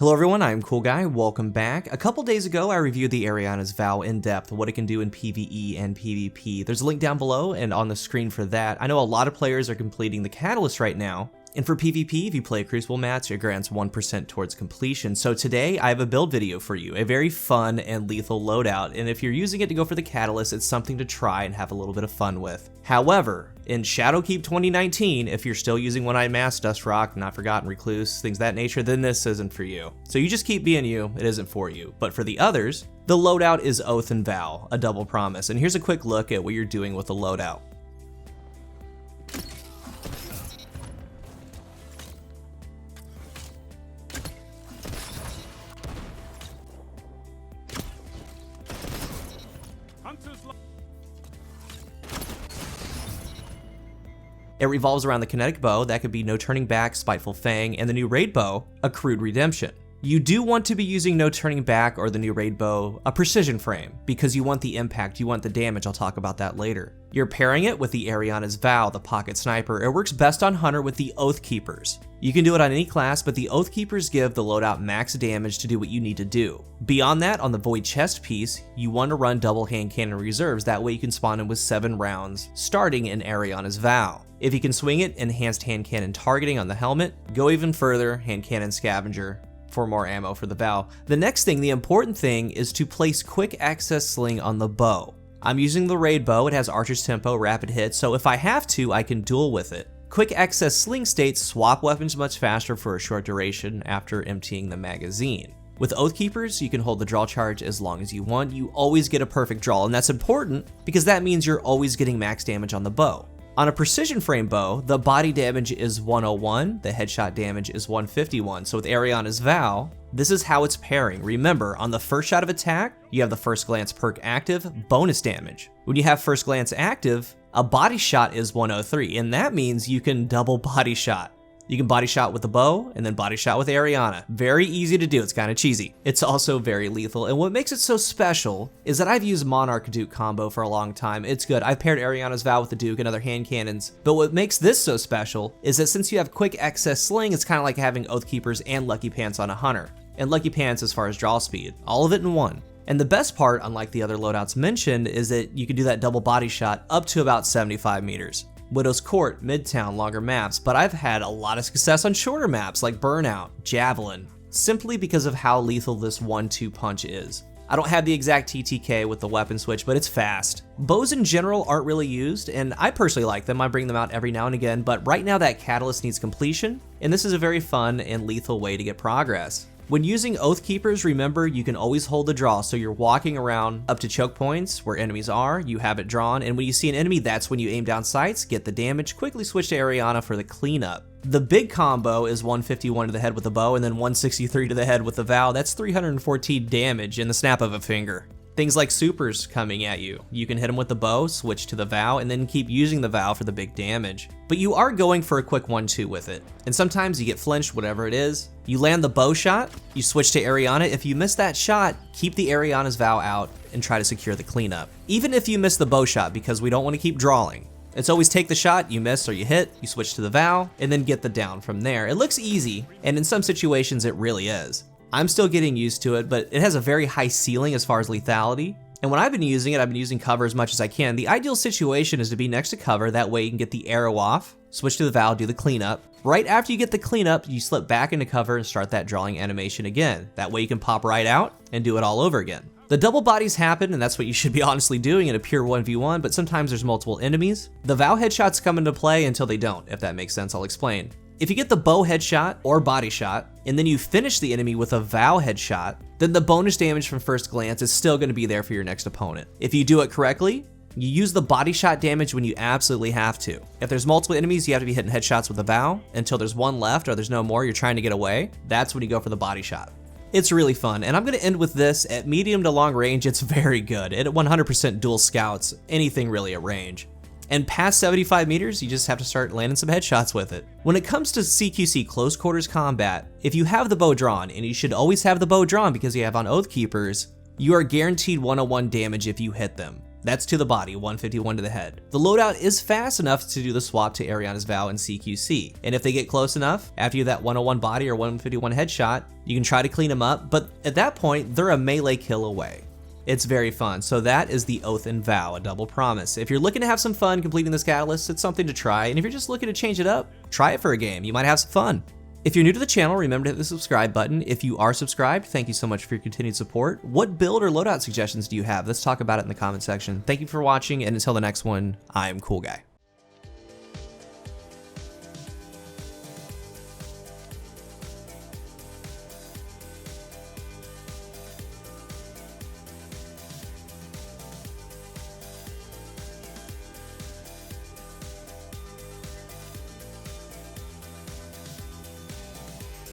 Hello everyone, I'm CoolGuy, welcome back. A couple days ago I reviewed the Eriana's Vow in depth, what it can do in PvE and PvP. There's a link down below and on the screen for that. I know a lot of players are completing the Catalyst right now, and for PvP, if you play a Crucible match, it grants 1% towards completion. So today I have a build video for you, a very fun and lethal loadout, and if you're using it to go for the Catalyst, it's something to try and have a little bit of fun with. However, in ShadowKeep 2019, if you're still using One-Eyed Mask, Dust Rock, Not Forgotten, Recluse, things of that nature, then this isn't for you. So you just keep being you, it isn't for you. But for the others, the loadout is Oath and Vow, a double promise. And here's a quick look at what you're doing with the loadout. It revolves around the kinetic bow, that could be No Turning Back, Spiteful Fang, and the new raid bow, Accrued Redemption. You do want to be using No Turning Back or the new raid bow, a precision frame, because you want the impact, you want the damage, I'll talk about that later. You're pairing it with the Eriana's Vow, the pocket sniper. It works best on Hunter with the Oath Keepers. You can do it on any class, but the Oath Keepers give the loadout max damage to do what you need to do. Beyond that, on the Void chest piece, you want to run double hand cannon reserves, that way you can spawn in with 7 rounds, starting in Eriana's Vow. If you can swing it, enhanced hand cannon targeting on the helmet, go even further, hand cannon scavenger for more ammo for the Vow. The next thing, the important thing, is to place quick access sling on the bow. I'm using the raid bow, it has archer's tempo, rapid hit, so if I have to, I can duel with it. Quick access sling states swap weapons much faster for a short duration after emptying the magazine. With Oath Keepers, you can hold the draw charge as long as you want. You always get a perfect draw, and that's important because that means you're always getting max damage on the bow. On a precision frame bow, the body damage is 101, the headshot damage is 151. So with Eriana's Vow, this is how it's pairing. Remember, on the first shot of attack, you have the first glance perk active, bonus damage. When you have first glance active, a body shot is 103, and that means you can double body shot. You can body shot with the bow and then body shot with Eriana. Very easy to do, it's kind of cheesy. It's also very lethal, and what makes it so special is that I've used Monarch Duke combo for a long time. It's good. I've paired Eriana's Vow with the Duke and other hand cannons, but what makes this so special is that since you have quick access sling, it's kind of like having Oath Keepers and Lucky Pants on a Hunter. And Lucky Pants as far as draw speed, all of it in one. And the best part, unlike the other loadouts mentioned, is that you can do that double body shot up to about 75 meters. Widow's Court, Midtown, longer maps, but I've had a lot of success on shorter maps like Burnout, Javelin, simply because of how lethal this 1-2 punch is. I don't have the exact TTK with the weapon switch, but it's fast. Bows in general aren't really used, and I personally like them. I bring them out every now and again, but right now that Catalyst needs completion, and this is a very fun and lethal way to get progress. When using Oath Keepers, remember you can always hold the draw, so you're walking around up to choke points where enemies are, you have it drawn, and when you see an enemy, that's when you aim down sights, get the damage, quickly switch to Eriana for the cleanup. The big combo is 151 to the head with the bow and then 163 to the head with the Vow. That's 314 damage in the snap of a finger. Things like supers coming at you. You can hit them with the bow, switch to the Vow, and then keep using the Vow for the big damage. But you are going for a quick 1-2 with it. And sometimes you get flinched, whatever it is. You land the bow shot, you switch to Eriana. If you miss that shot, keep the Eriana's Vow out and try to secure the cleanup. Even if you miss the bow shot, because we don't want to keep drawing. It's always take the shot, you miss or you hit, you switch to the Vow, and then get the down from there. It looks easy, and in some situations it really is. I'm still getting used to it, but it has a very high ceiling as far as lethality. And when I've been using it, I've been using cover as much as I can. The ideal situation is to be next to cover, that way you can get the arrow off, switch to the Vow, do the cleanup. Right after you get the cleanup, you slip back into cover and start that drawing animation again. That way you can pop right out and do it all over again. The double bodies happen, and that's what you should be honestly doing in a pure 1v1, but sometimes there's multiple enemies. The Vow headshots come into play until they don't, if that makes sense, I'll explain. If you get the bow headshot or body shot, and then you finish the enemy with a Vow headshot, then the bonus damage from first glance is still going to be there for your next opponent. If you do it correctly, you use the body shot damage when you absolutely have to. If there's multiple enemies, you have to be hitting headshots with the Vow until there's one left or there's no more, you're trying to get away. That's when you go for the body shot. It's really fun, and I'm going to end with this. At medium to long range, it's very good. At 100% dual scouts, anything really at range. And past 75 meters, you just have to start landing some headshots with it. When it comes to CQC close quarters combat, if you have the bow drawn, and you should always have the bow drawn because you have on Oath Keepers, you are guaranteed 101 damage if you hit them. That's to the body, 151 to the head. The loadout is fast enough to do the swap to Eriana's Vow and CQC, and if they get close enough, after you have that 101 body or 151 headshot, you can try to clean them up, but at that point, they're a melee kill away. It's very fun. So that is the Oath and Vow, a double promise. If you're looking to have some fun completing this catalyst, it's something to try, and if you're just looking to change it up, try it for a game. You might have some fun. If you're new to the channel, remember to hit the subscribe button. If you are subscribed, thank you so much for your continued support. What build or loadout suggestions do you have? Let's talk about it in the comment section. Thank you for watching, and until the next one, I'm CoolGuy.